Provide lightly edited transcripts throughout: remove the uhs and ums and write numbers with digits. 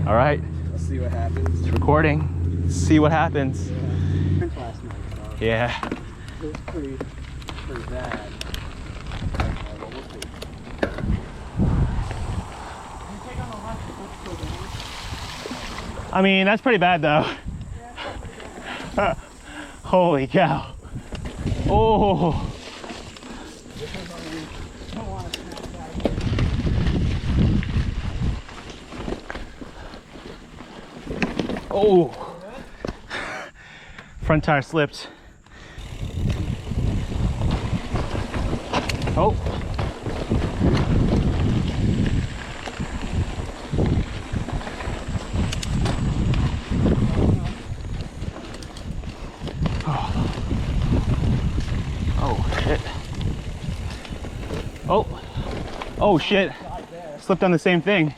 All right. Let's see what happens. It's recording. Let's see what happens. Yeah. Last night, so Yeah. it was pretty bad. Well, we'll see. I mean, that's pretty bad though. Holy cow. Oh. Oh. Front tire slipped. Oh. Oh shit. Oh shit. Slipped on the same thing.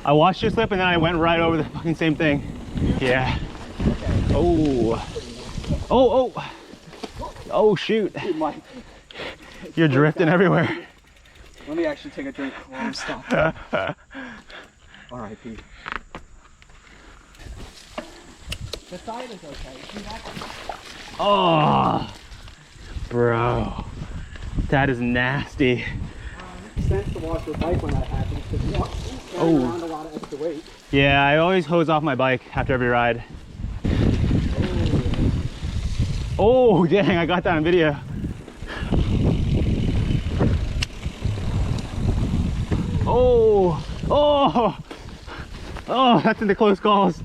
I watched you slip and then I went right over the fucking same thing. Yeah. Oh. Oh shoot. You're drifting everywhere. Let me actually take a drink while I'm stopped. R.I.P. The side is okay. Oh, bro, that is nasty. It makes sense to wash your bike when that happens because you carry around a lot of extra weight. Yeah, I always hose off my bike after every ride. Oh, dang, I got that on video. Oh, that's into close calls.